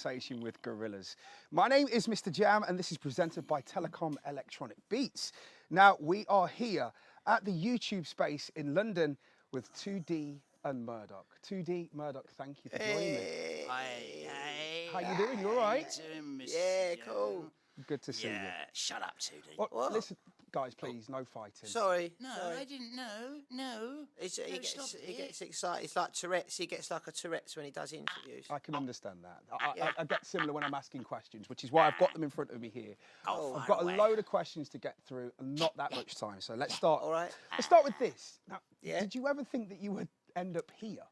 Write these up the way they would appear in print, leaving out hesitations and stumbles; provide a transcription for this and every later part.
conversation with gorillas. My name is Mr. Jam, and this is presented by Telecom Electronic Beats. Now, we are here at the YouTube space in London with 2D and Murdoc. 2D, Murdoc, thank you for joining me. Hey, How you doing? You all right? Yeah, cool. Good to see you. Yeah, shut up, 2D. Well, listen, guys, please, no fighting. Sorry. No, sorry. I didn't know. No. He gets excited. It's like Tourette's. He gets like a Tourette's when he does interviews. I can understand that. I get similar when I'm asking questions, which is why I've got them in front of me here. I've got a load of questions to get through and not that much time. So let's start. All right. Let's start with this. Now, Yeah. Did you ever think that you would end up here?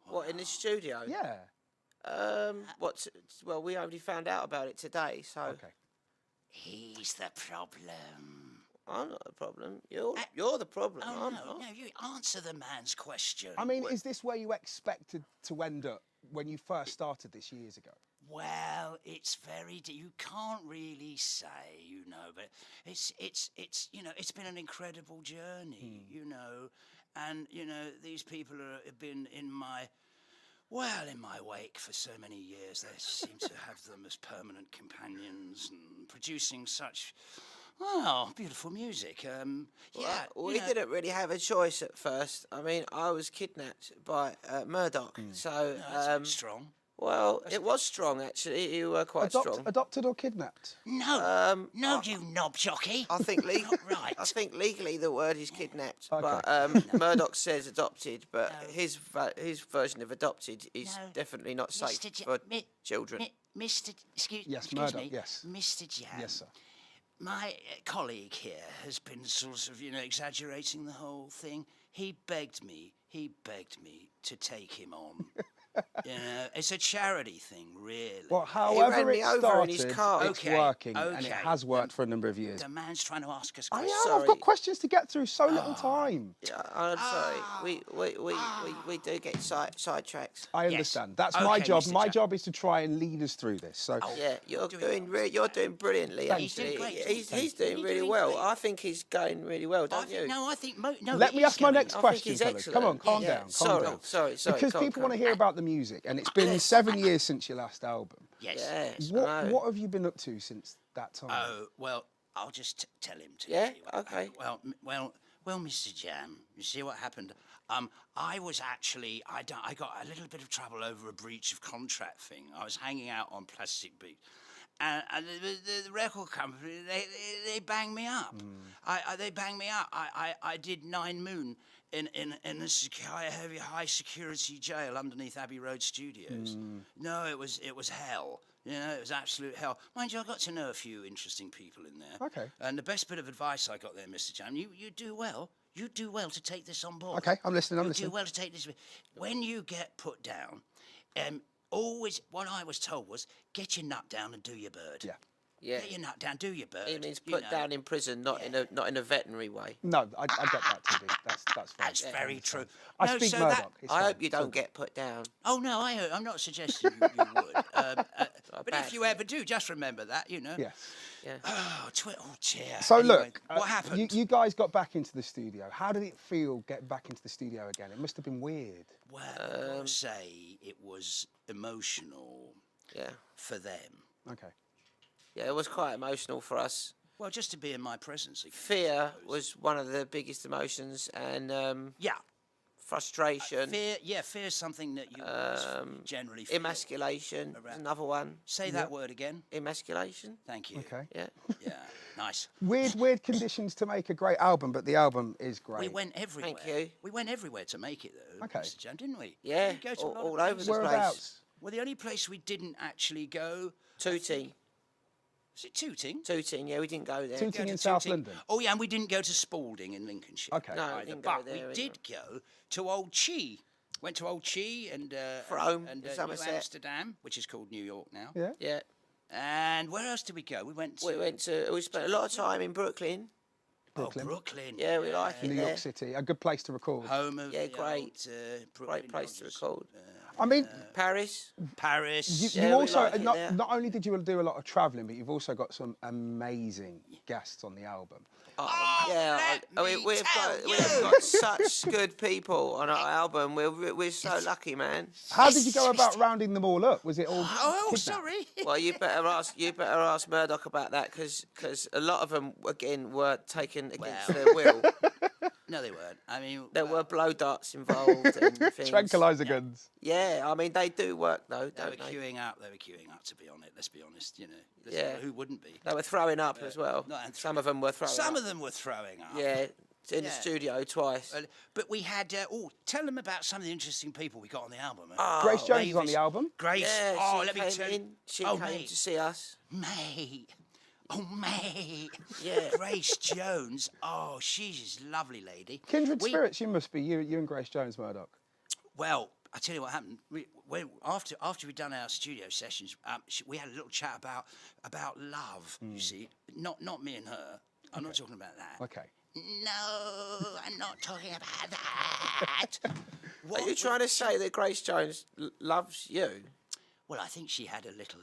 What, in the studio? Yeah. Well, we only found out about it today, so Okay. He's the problem. I'm not the problem. You're the problem. Oh, I'm no, not. no, you answer the man's question. I mean, is this where you expected to end up when you first started this years ago? Well, it's very. You can't really say, but it's it's been an incredible journey, and these people have been in my wake for so many years. They seem to have them as permanent companions and producing such, beautiful music. We didn't really have a choice at first. I mean, I was kidnapped by Murdoc, so That's a bit strong. well, it was strong actually. You were quite strong. Adopted or kidnapped? No, you knob jockey. I think Right. I think legally the word is kidnapped, Okay. but Murdoc says adopted, but No. his version of adopted is No. definitely not safe Mr. J- for Mi- children. Mr. Excuse Yes, excuse Murdoc, me. yes. Mr. Jam. Yes, sir. My colleague here has been sort of, exaggerating the whole thing. He begged me to take him on. It's a charity thing, really. Well, however me it over in his started, car. it's Okay, working, and it okay. has worked for a number of years. The man's trying to ask us I am. questions. I've Sorry. got questions to get through. So little time. Yeah, I'm sorry. We do get sidetracks. I Yes. understand. That's my Okay, job. Mr. My Jam. job is to try and lead us through this. So Yeah, you're doing doing brilliantly. Thank He's doing Actually, great. he's doing He's really doing well. great. I think he's going really well, I don't you? think, no, I think no. let he me is ask my going- next I think question, he's fellas. excellent. Come on, calm Yeah. down. Calm Sorry, down. sorry. Because Calm, people want to calm. hear about the music, and it's been 7 years since your last album. Yes. Yes, What I know. What have you been up to since that time? Oh well, I'll just tell him to. Yeah? tell you what Okay. happened. Well, Mr. Jam, you see what happened? I was actually I got a little bit of trouble over a breach of contract thing. I was hanging out on Plastic Beat. And the record company, they banged me up. They banged me up. I did 9 Moon in a high security jail underneath Abbey Road Studios. No, it was hell. It was absolute hell. Mind you, I got to know a few interesting people in there. Okay. And the best bit of advice I got there, Mr. Jam, you do well. You do well to take this on board. Okay, I'm listening. I'm You listening. do well to take this. When you get put down, always what I was told was get your nut down and do your bird. Yeah. Yeah. Get your nut down, do your bird. It means you put know. down in prison, not in a veterinary way. No, I get that, TD. That's fine. That's I very understand. true. I No, speak so Murdoc. that- It's I fine. hope you It's all don't get put down. Oh no, I'm not suggesting you would. But bad if you ever do, just remember that, Yes. Yeah. Oh, dear. So Anyway, look, what happened? You guys got back into the studio. How did it feel getting back into the studio again? It must have been weird. Well, I've got to say it was emotional Yeah. for them. Okay. Yeah, it was quite emotional for us. Well, just to be in my presence again. Fear was one of the biggest emotions, and Yeah. frustration, Fear is something that you generally feel. emasculation is around- another one. Say that word again. Emasculation. Thank you. Okay. Yeah. Yeah, nice. Weird conditions to make a great album, but the album is great. We went everywhere. Thank you. We went everywhere to make it, though, Okay. Mr. Jam, didn't we? Yeah, We go to a lot of all over places. the place. Whereabouts? Well, the only place we didn't actually go Tooting. was it Tooting? Tooting, yeah, we didn't go there. Tooting Go in to South Tooting. London. Oh yeah, and we didn't go to Spalding in Lincolnshire. Okay. No, we either, didn't go but there we either. did go to Old Chi. Went to Old Chi and Frome and in New Somerset. Amsterdam, which is called New York now. Yeah. Yeah. And where else did we go? We went. We spent a lot of time in Brooklyn. Brooklyn. Oh, Brooklyn. Yeah, we like it New there. York City, a good place to record. Home of Yeah, the great. old, Brooklyn Great place to Dodgers. record. I mean, Paris. Paris. you Yeah, we also like it there. not only did you do a lot of travelling, but you've also got some amazing guests on the album. Oh, yeah, let me we've tell got such good people on our album. We're so lucky, man. How did you go about rounding them all up? Was it all Oh, kidnapped? sorry. Well, you better ask Murdoc about that because a lot of them again were taken against Well. their will. No, they weren't. I mean, There were blow darts involved and things. Tranquilizer guns. Yeah, I mean they do work though, they were don't they? queuing up. They were queuing up. To be honest, let's be honest. You know, Yeah. who wouldn't be? They were throwing up as well. No, and Some of them were throwing Some up. of them were throwing up. Yeah, in the Yeah. studio twice. But we had. Tell them about some of the interesting people we got on the album. Grace Jones is on Mavis- the album. Grace. Yeah, oh, she let me came tell you. in. She oh, came mate. to see us. Mate. Oh, mate. Yeah. Grace Jones. Oh, she's a lovely lady. Kindred spirits, you must be. You and Grace Jones, Murdoc. Well, I tell you what happened. After we'd done our studio sessions, we had a little chat about love. You see, not me and her. I'm not talking about that. Okay. No, I'm not talking about that. Are you trying to say that Grace Jones loves you? Well, I think she had a little.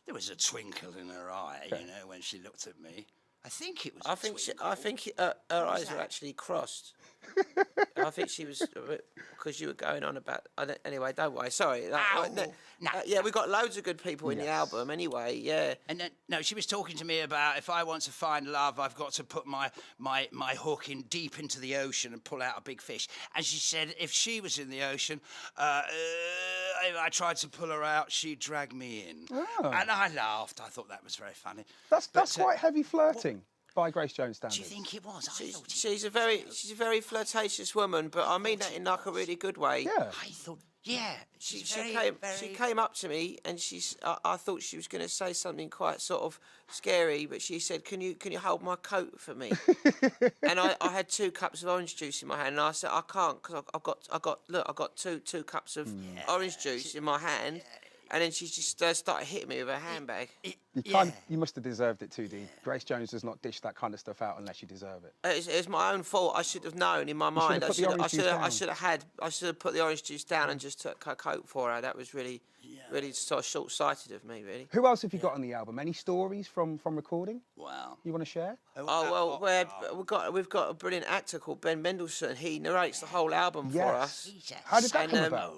There was a twinkle in her eye, you know, when she looked at me. I think it was. I think her eyes were actually crossed. I think she was because you were going on about. Anyway, don't worry. Sorry. Yeah, we got loads of good people in the album. Anyway, yeah. And then, no, she was talking to me about if I want to find love, I've got to put my hook in deep into the ocean and pull out a big fish. And she said if she was in the ocean, I tried to pull her out, she'd drag me in. Oh. And I laughed. I thought that was very funny. That's But, quite heavy flirting by Grace Jones standards. Do you think it was? I thought She's a very flirtatious woman, but I mean that in like a really good way. Yeah. I thought, yeah. She Very, came up to me and I thought she was going to say something quite sort of scary, but she said, "Can you hold my coat for me?" And I had 2 cups of orange juice in my hand, and I said, "I can't because I got two cups of orange juice in my hand." And then she just started hitting me with her handbag. You must have deserved it too, D. Grace Jones does not dish that kind of stuff out unless you deserve it. It's my own fault. I should have known in my mind. I put the orange juice down. I should have put the orange juice down and just took her coat for her. That was really sort of short-sighted of me, really. Who else have you got on the album? Any stories from recording Wow. you want to share? Oh well, we've got a brilliant actor called Ben Mendelsohn. He narrates the whole album for us. How did that come And, about?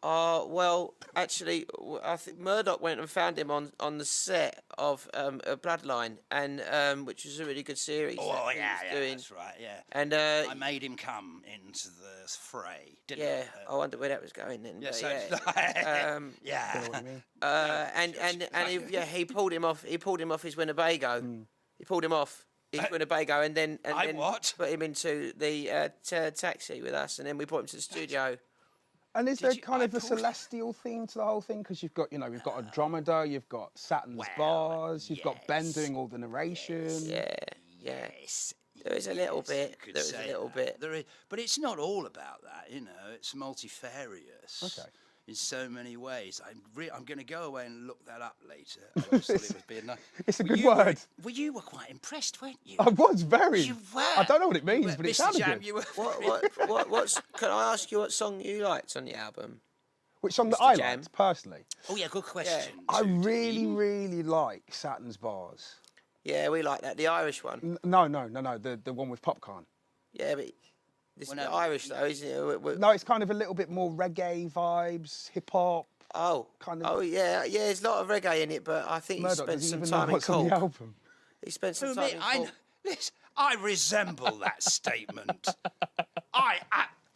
Well, actually, I think Murdoc went and found him on the set of Bloodline, and which was a really good series. Oh, that he yeah, was yeah, doing. that's right, yeah. And I made him come into the fray, didn't yeah, I? I wonder where that was going then. Yeah, but so yeah. yeah. You know what I mean? And he pulled him off. He pulled him off his Winnebago. He pulled him off his Winnebago, and then what? put him into the taxi with us, and then we brought him to the studio. And is there you- kind I of a pulled- celestial theme to the whole thing? Because you've got we've got Andromeda, you've got Saturn's bars, you've got Ben yes. doing all the narration. Yeah. Yes. There is a little bit. You could There is a say little that. bit. There is, but it's not all about that, you know. It's multifarious. Okay. In so many ways. I'm going to go away and look that up later. I always thought it was being nice. It's a good word. You were quite impressed, weren't you? I was very. You were. I don't know what it means, but it Mr. sounded Jam, good. you were. What's? Can I ask you what song you liked on the album? Which song that Mr. I Jam. liked personally? Oh yeah, good question. I Judy. really like Saturn's bars. Yeah, we like that. The Irish one. No, the one with popcorn. Yeah, but this Well, is no, Irish though, isn't it? No, it's kind of a little bit more reggae vibes, hip hop. Oh, kind of- Oh yeah. There's a lot of reggae in it, but I think he Murdoc, spent does he some even know time in what's on the Cork. album? He spent some Who, time me? in I, Cork. listen, I resemble that statement.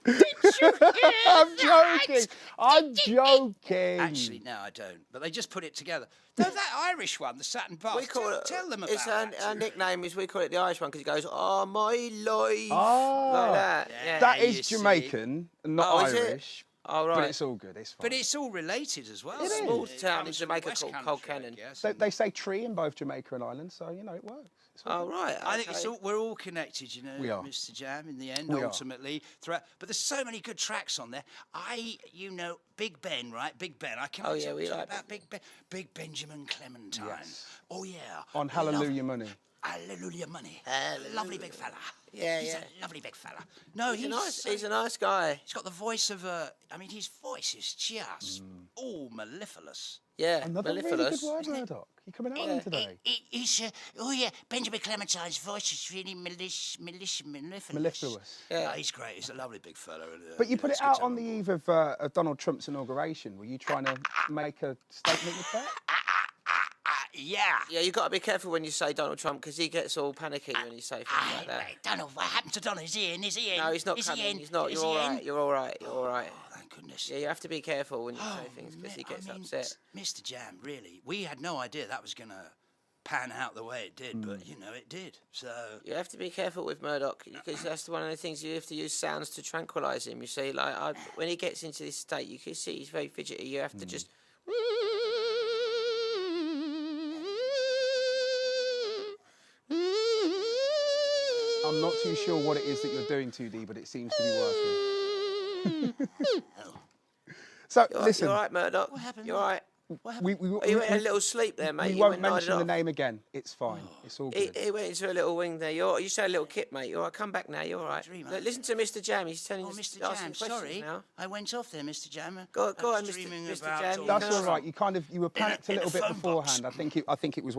Did you hear I'm that? joking. I'm joking. Actually, no, I don't. But they just put it together. No, that Irish one, the Saturn Bars. We call it. Tell them about It's our that. nickname is we call it the Irish one because he goes, "Oh my life," Ah, like that. Yeah. Yeah. that you is see. Jamaican, not Oh, is it? Irish. Oh right. But it's all good. It's fine. But it's all related as well. It is. Small It town in comes from Jamaica West called Country, Colcannon. I guess, They say tree in both Jamaica and Ireland, so you know it works. It's all Oh good. right. I think okay. we're all connected, you know, We are. Mr. Jam, in the end, We are. ultimately. Throughout. But there's so many good tracks on there. Big Ben, right? Big Ben. I can't Oh, yeah, talk we to you like about Big Ben. Big Benjamin Clementine. Yes. Oh, yeah. On I love- Hallelujah Money. Hallelujah money. Hallelujah. Lovely big fella. Yeah, he's yeah. a lovely big fella. No, He's a nice guy. He's got the voice of a. I mean, his voice is just all mellifluous. Yeah, Another mellifluous. really good word, Murdoc. You coming out in today? He's oh yeah, Benjamin Clementine's voice is really mellifluous. Mellifluous. Yeah. He's great. He's a lovely big fella. And, But you put it's it good out to on have the him eve of Donald Trump's inauguration. Were you trying to make a statement with that? Yeah. Yeah, you got to be careful when you say Donald Trump because he gets all panicky when you say things like that. Donald, what happened to Donald? Is he in? Is he in? No, he's not Is coming. He in? He's not. Is You're all he in? right. You're all right. You're all right. Oh, thank goodness. Yeah, you have to be careful when you say things because he gets upset. Mr. Jam, really, we had no idea that was going to pan out the way it did, but, you know, it did. So... You have to be careful with Murdoc because that's one of the things you have to use sounds to tranquilise him. You see, like when he gets into this state, you can see he's very fidgety. You have to just. I'm not too sure what it is that you're doing, 2D, but it seems to be working. So, listen. You're all right, Murdoc. What happened? You're all right. You went a little sleep there, mate. We You won't went and nodded mention the off. name again. It's fine. It's all good. He went into a little wing there. You said a little kip, mate. You're all right. Come back now. You're all right. Dreamer. Look, listen to Mr. Jam. He's telling Oh, you. Mr. asking Jam, questions sorry. now. I went off there, Mr. Jam. Go I was on, dreaming Mr. about Jam, all you That's can all ask right. You was in panicked a a little bit phone box. beforehand. I think it was.